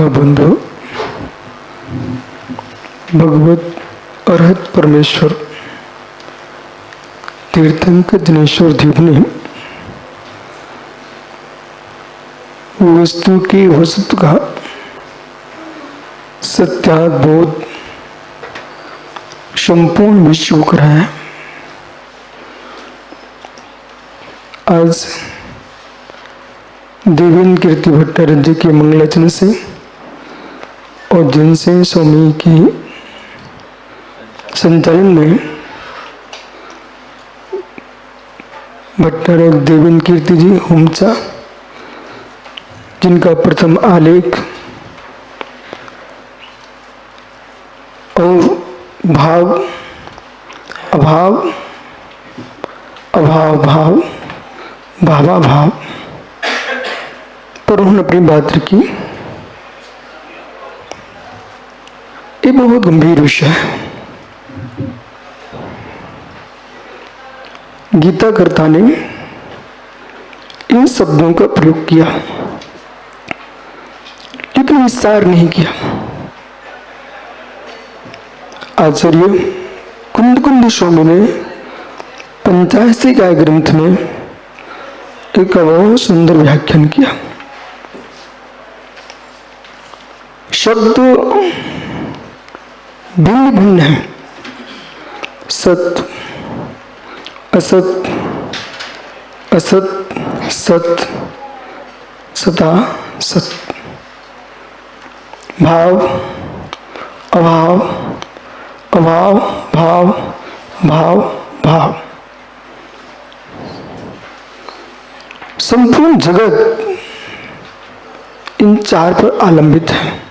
महाबंधु भगवत अरहत परमेश्वर तीर्थंकर दिनेश्वर देव ने वस्तु की वस्तु का सत्याबोध संपूर्ण विश्व को कराया। आज देवेंद्र कीर्ति भट्टाचार्य के मंगलाचरण से और जन सिंह स्वामी की संचालन में भट्टाचार्य देवेंद्र कीर्ति जी हुमचा, जिनका प्रथम आलेख और भाव अभाव अभाव भाव भावा भाव पर उन्होंने अपनी बात रखी। ये बहुत गंभीर विषय है। गीता कर्ता ने इन शब्दों का प्रयोग किया लेकिन विस्तार नहीं किया। आचार्य कुंद स्वामी ने पंचाशीकाय ग्रंथ में एक बहुत सुंदर व्याख्यान किया। शब्द भिन्न भिन्न है, सत असत असत सत सता सत, भाव अभाव अभाव भाव भाव भाव। संपूर्ण जगत इन चार पर आलंबित है।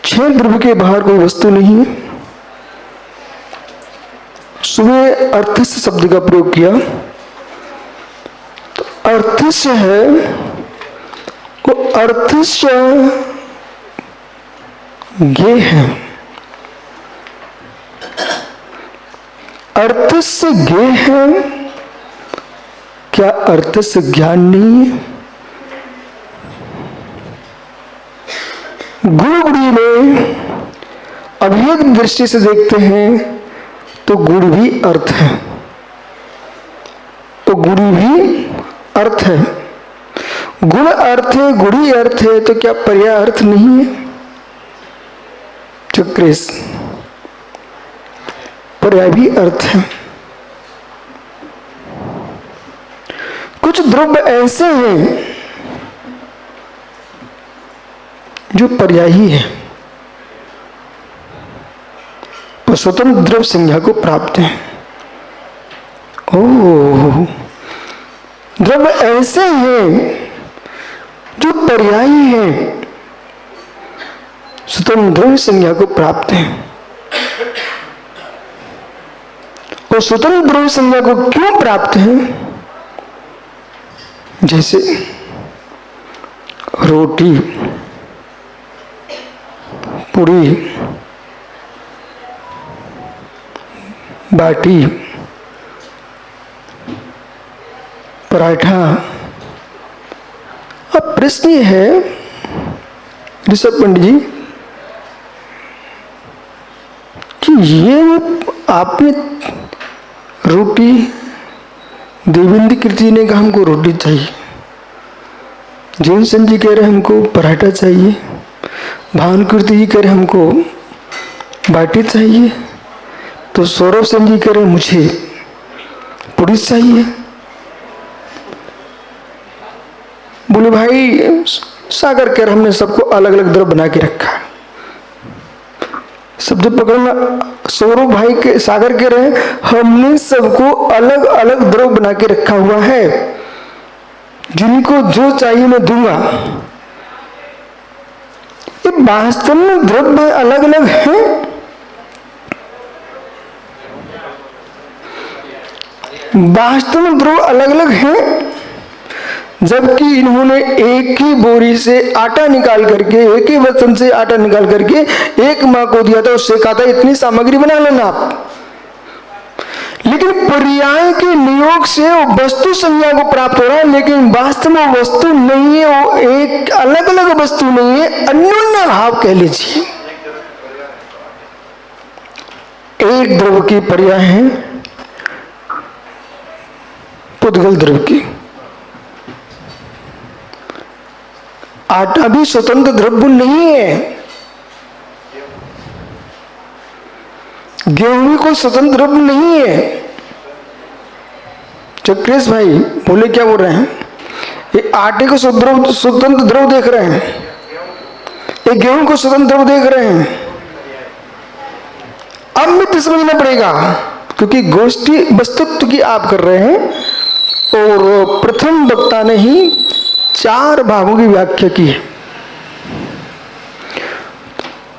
छह द्रव्य के बाहर कोई वस्तु नहीं है। सुबह अर्थस्य शब्द का प्रयोग किया तो अर्थस्य है, वो अर्थस्य ज्ञेय है। अर्थस्य ज्ञेय है, क्या अर्थस्य ज्ञान नहीं है? गुण गुड़ी में अभेद दृष्टि से देखते हैं तो गुण भी अर्थ है, तो गुण भी अर्थ है। गुण अर्थ है, गुड़ी अर्थ है, तो क्या पर्याय अर्थ नहीं है? चक्रेश पर्याय भी अर्थ है। कुछ द्रव्य ऐसे हैं जो पर्यायी है, पर स्वतंत्र द्रव्य संज्ञा को प्राप्त है। ओह, द्रव्य ऐसे हैं जो पर्यायी है, स्वतंत्र द्रव्य संज्ञा को प्राप्त है। और स्वतंत्र द्रव्य संज्ञा को क्यों प्राप्त है? जैसे रोटी, पूरी, बाटी, पराठा। अब प्रश्न ये है ऋषभ पंडित जी कि ये आपने रोटी, देवेंद्र कीर्ति ने कहा हमको रोटी चाहिए, जैन जी कह रहे हमको पराठा चाहिए, भानुकीर्ति जी कह रहे हमको बाटी चाहिए, तो सौरभ सिंह जी कह रहे मुझे पूरी चाहिए। बोले भाई सागर कह रहे हमने सबको अलग अलग द्रव्य बना के रखा। शब्द पकड़ना, सौरभ भाई के सागर कह रहे हमने सबको अलग अलग द्रव्य बना के रखा हुआ है, जिनको जो चाहिए मैं दूंगा। ये वास्तव में द्रव्य अलग अलग हैं, वास्तव में द्रव्य अलग अलग हैं, जबकि इन्होंने एक ही बोरी से आटा निकाल करके, एक ही बर्तन से आटा निकाल करके एक माँ को दिया था, उससे कहा था इतनी सामग्री बना लेना आप। लेकिन पर्याय के नियम प्रयोग से वो वस्तु संज्ञा को प्राप्त हो रहा है, लेकिन वास्तव में वस्तु नहीं है, वो एक अलग अलग वस्तु नहीं है, अन्योन्य भाव कह लीजिए। एक द्रव्य की पर्याय है पुद्गल द्रव्य की। आटा भी स्वतंत्र द्रव्य नहीं है, गेहूं भी कोई स्वतंत्र द्रव्य नहीं है। चक्रेश भाई बोले क्या बोल रहे हैं? ये आटे को स्वतंत्र द्रव्य देख रहे हैं, ये गेहूं को स्वतंत्र द्रव्य देख रहे हैं। अब मित्र समझना पड़ेगा, क्योंकि गोष्ठी वस्तुत्व की आप कर रहे हैं और प्रथम वक्ता ने ही 4 भागों की व्याख्या की है।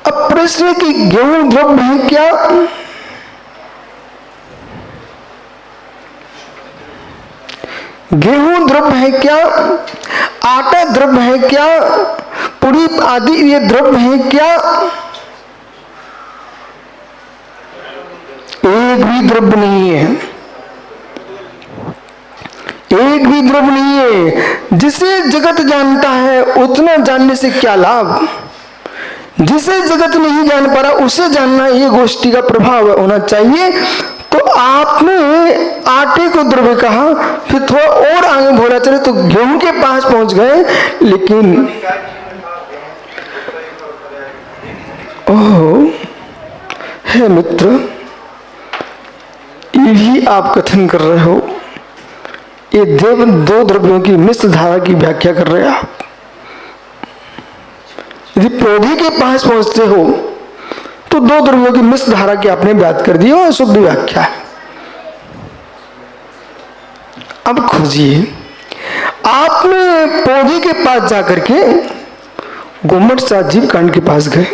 अब प्रश्न है कि गेहूं द्रव्य है क्या? गेहूं द्रव्य है क्या? आटा द्रव्य है क्या? पुरी आदि ये द्रव्य है क्या? एक भी द्रव्य नहीं है, एक भी द्रव्य नहीं है। जिसे जगत जानता है उतना जानने से क्या लाभ? जिसे जगत नहीं जान पा रहा उसे जानना, ये गोष्ठी का प्रभाव होना चाहिए। तो आपने आटे को द्रव्य कहा, फिर थोड़ा और आगे बोला चले तो गेहूं के पास पहुंच गए, लेकिन ओह है मित्र, ये भी आप कथन कर रहे हो, ये देव 2 द्रव्यों की मिश्र धारा की व्याख्या कर रहे हैं आप। यदि पौधे के पास पहुंचते हो तो 2 द्रव्यों की मिश्र धारा की आपने बात कर दी और शुद्ध व्याख्या है। अब खोजिए, आपने पौधे के पास जाकर के गुम्मट साथ जीव कांड के पास गए,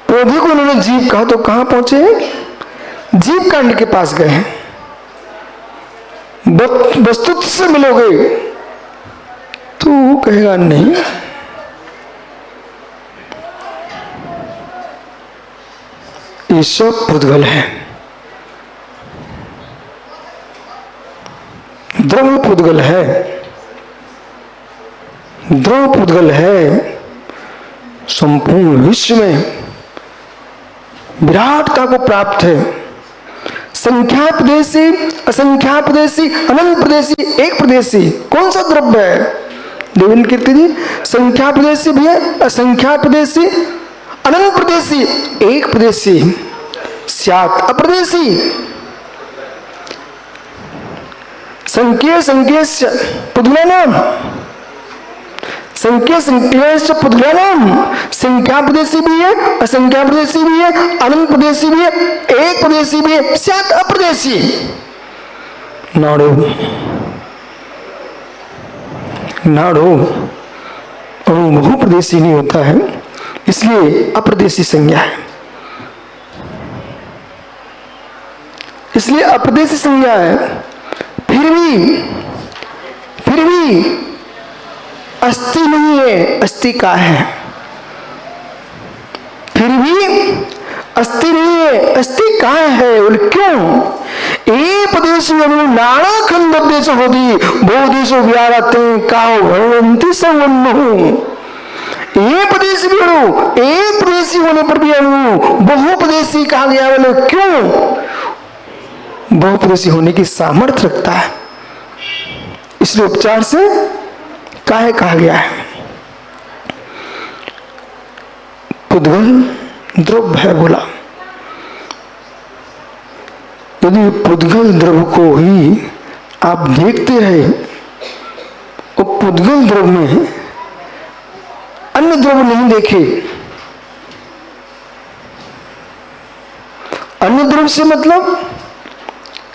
पौधे को उन्होंने जीव कहा तो कहां पहुंचे? जीव कांड के पास गए हैं। वस्तुत्व से मिलोगे तो कहेगा नहीं, ये सब पुद्गल है, द्रव्य पुद्गल है, द्रव्य पुद्गल है। संपूर्ण विश्व में विराटता को प्राप्त है। संख्या प्रदेशी, असंख्या प्रदेशी, अनंत प्रदेशी, एक प्रदेशी, कौन सा द्रव्य है? देवेंद्र कीर्ति जी, संख्या प्रदेशी भी है, असंख्या प्रदेशी, अनंत प्रदेशी, एक प्रदेशी, स्यात् अप्रदेशी। संख्या संख्यस्य पुद्गलानाम, संख्या संख्यस्य पुद्गलानाम, संख्या प्रदेशी भी है, असंख्या प्रदेशी भी है, अनंत प्रदेशी भी है, एक प्रदेशी भी है, स्यात् अप्रदेशी। नाड़ो नाड़ो और बहुप्रदेशी नहीं होता है, इसलिए अप्रदेशी संज्ञा है, इसलिए अप्रदेशी संज्ञा है। फिर भी अस्थि नहीं है, अस्थि का है। फिर भी अस्थि नहीं है, अस्थि का है। बोले क्यों? ए प्रदेश में नाना खंड देश होती बहु देशो व्यारते काओ भगवंती संवन्नो। ये प्रदेश भी अणु, एक प्रदेशी होने पर भी अणु बहुप्रदेशी कहा गया। बोले क्यों? बहुप्रदेशी होने की सामर्थ्य रखता है, इसलिए उपचार से काहे कहा गया है। पुद्गल द्रव्य है बोला, यदि पुद्गल द्रव्य को ही आप देखते रहे और पुद्गल द्रव्य में अन्य द्रव्य नहीं देखे, अन्य द्रव्य से मतलब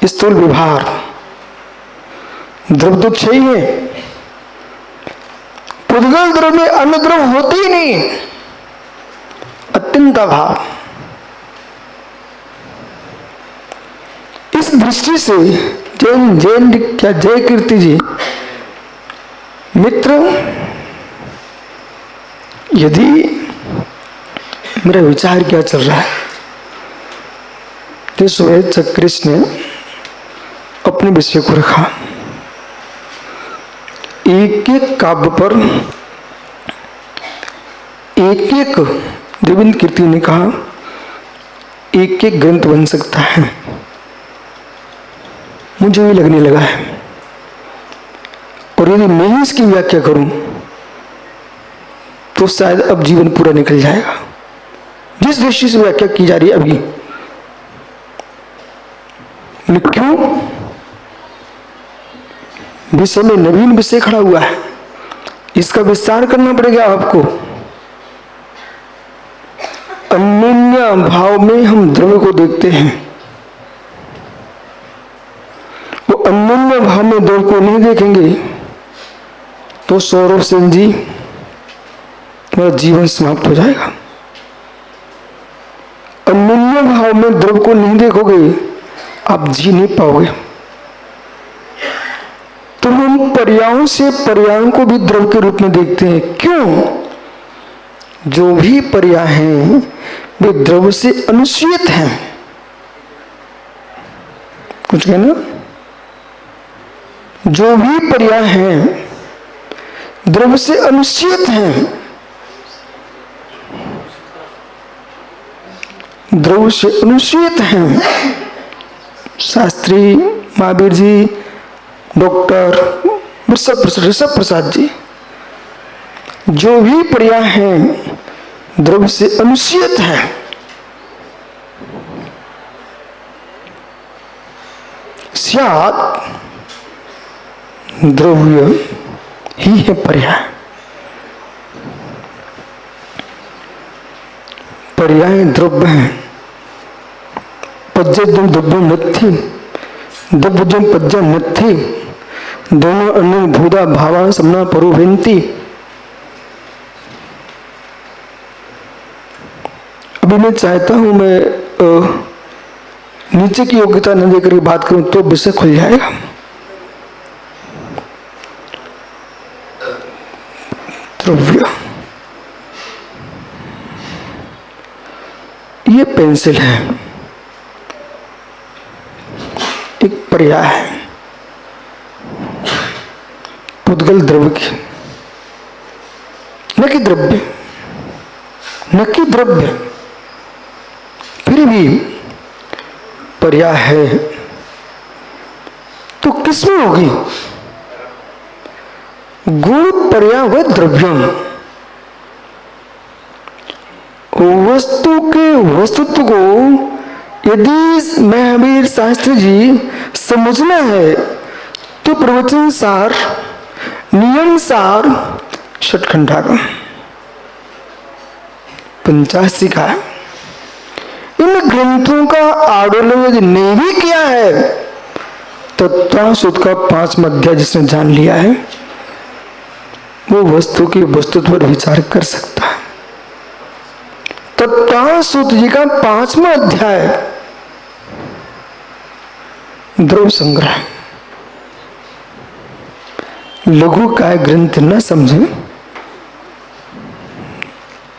स्थूल व्यवहार, द्रव्य तो चाहिए, पुद्गल द्रव्य में अन्य द्रव्य होते ही नहीं, अत्यंत अभाव। इस दृष्टि से जय कीर्ति जी मित्र, यदि मेरा विचार क्या चल रहा है, तो सुरेश चक्रिस ने अपने विषय को रखा। एक एक काव्य पर एक एक, देवेंद्र कीर्ति ने कहा, एक एक ग्रंथ बन सकता है। मुझे भी लगने लगा है, और यदि मैं ही इसकी व्याख्या करूं तो शायद अब जीवन पूरा निकल जाएगा। जिस दृष्टि से व्याख्या की जा रही है अभी, क्यों? विषय में नवीन विषय खड़ा हुआ है, इसका विस्तार करना पड़ेगा आपको। अन्योन्य भाव में हम द्रव्य को देखते हैं, वो अन्योन्य भाव में द्रव्य को नहीं देखेंगे तो सौरभ सिंह जी, मेरा जीवन समाप्त हो जाएगा। अन्योन्य भाव में द्रव्य को नहीं देखोगे, आप जी नहीं पाओगे। तो हम पर्यायों से पर्यायों को भी द्रव्य के रूप में देखते हैं। क्यों? जो भी पर्याय हैं वे द्रव्य से अनुसूयित हैं। कुछ कहना? जो भी पर्याय हैं द्रव्य से अनुसूयित हैं, द्रव्य से अनुसूयित हैं। शास्त्री, महावीर जी, डॉक्टर ऋषभ प्रसाद जी, जो भी पर्याय हैं द्रव्य से अनुसूयित है। स्यात् द्रव्य ही है पर्याय। पर्याय द्रव्य है। पज्यम द्रव्यम नत्थि, द्रव्यम पज्यम नत्थि, दोनों अन्य भूदा भावा समना परोभेन्ति। अभी मैं चाहता हूं मैं नीचे की योग्यता न देकर बात करूं तो विषय खुल जाएगा। द्रव्य, ये पेंसिल है, एक पर्याय है पुद्गल द्रव्य की, न कि द्रव्य, न कि द्रव्य, फिर भी पर्याय है। तो किसमें होगी? गुण पर्याय व द्रव्यम। वस्तु के वस्तुत्व को यदि महावीर शास्त्री जी समझना है तो प्रवचन सार, नियम सार, षटखंडागम, 85 का है। इन ग्रंथों का आडोलन यदि नहीं भी किया है तो तत्वसुध का 5वां अध्याय जिसने जान लिया है वो वस्तु की वस्तुत्व पर विचार कर सकता है। तत्वसुध जी का 5वां अध्याय द्रव्य संग्रह। लघु काय ग्रंथ न समझे,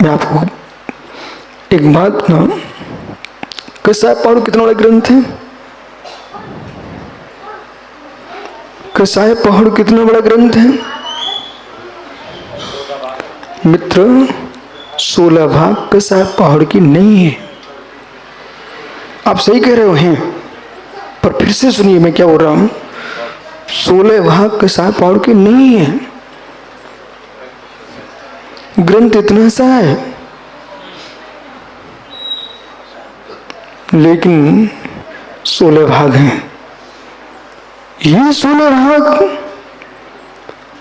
मैं आपको एक बात ना, कसाय पहाड़ कितना बड़ा ग्रंथ है? कसाय पहाड़ कितना बड़ा ग्रंथ है मित्र? 16 भाग कसाय पहाड़ की नहीं है। आप सही कह रहे हो हैं, पर फिर से सुनिए मैं क्या बोल रहा हूं। 16 भाग कसाय पहाड़ की नहीं है। ग्रंथ इतना सा है, लेकिन 16 भाग हैं। ये 16 भाग,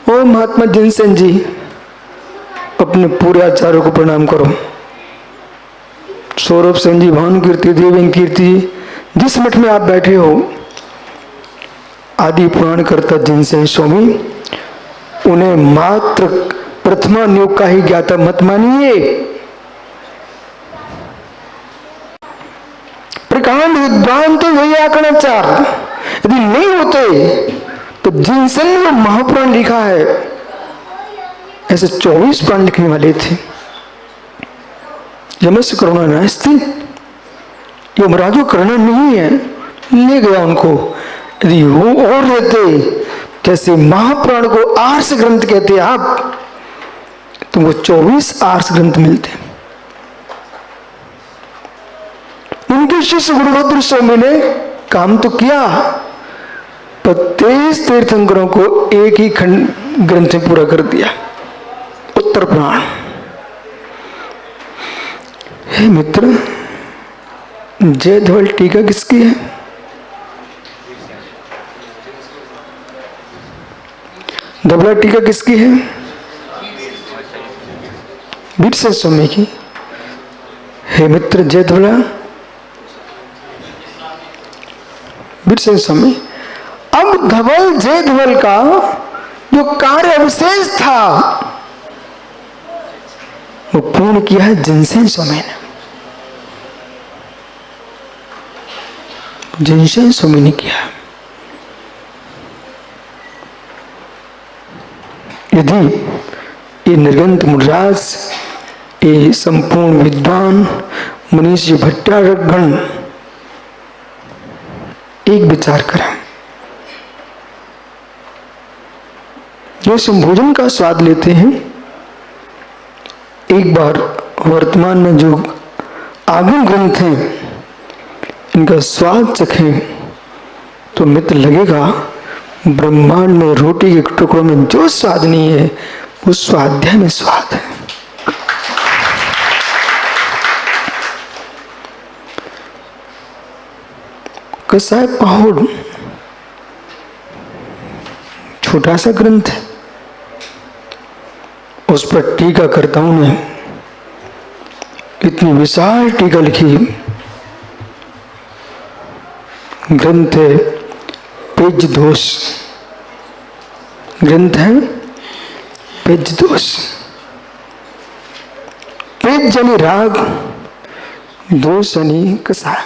ओ महात्मा जिनसेन जी, अपने पूरे आचार्यों को प्रणाम करो। सौरभ सेन जी, भानु कीर्ति, देवेंद्र कीर्ति, जिस मठ में आप बैठे हो, आदि पुराण करता जिनसेन स्वामी, उन्हें मात्र प्रथमा नियोग का ही ज्ञाता मत मानिए। प्रकांड विद्वान तो वैयाकरणाचार यदि नहीं होते तो जिनसेन ने महापुराण लिखा है, ऐसे 24 पुराण लिखने वाले थे। यमस्य करुणा नास्ति, यमराज को करना नहीं है, ले गया उनको। यदि वो और रहते, जैसे महापुराण को आर्ष ग्रंथ कहते आप, तो वो 24 आर्ष ग्रंथ मिलते। उनके शिष्य गुरुभद्र स्वामी ने काम तो किया, पर 23 तीर्थंकरों को एक ही खंड ग्रंथ में पूरा कर दिया, उत्तर पुराण। हे मित्र, जय धवल टीका किसकी है? धवला टीका किसकी है? वीरसेन स्वामी की। हे मित्र, जय धवला वीरसेन स्वामी। अब धवल, जय धवल का जो कार्य अवशेष था वो पूर्ण किया है जिनसेन स्वामी ने। जिनसेन स्वामी ने किया। यदि ये निर्गंत मुनिराज, ये संपूर्ण विद्वान मनीषी भट्टारकगण एक विचार करें, जो संभोजन का स्वाद लेते हैं, एक बार वर्तमान में जो आगम ग्रंथ हैं इनका स्वाद चखें, तो मित्र लगेगा ब्रह्मांड में रोटी के टुकड़ों में जो स्वाद नहीं है वो स्वाध्याय में स्वाद है। कसाय पहाड़ छोटा सा ग्रंथ है, उस पर टीकाकर्ताओं ने इतनी विशाल टीका लिखी। ग्रंथ है पेज दोष, ग्रंथ है पेज दोष। पेज यानी राग, दोष यानी कसाय।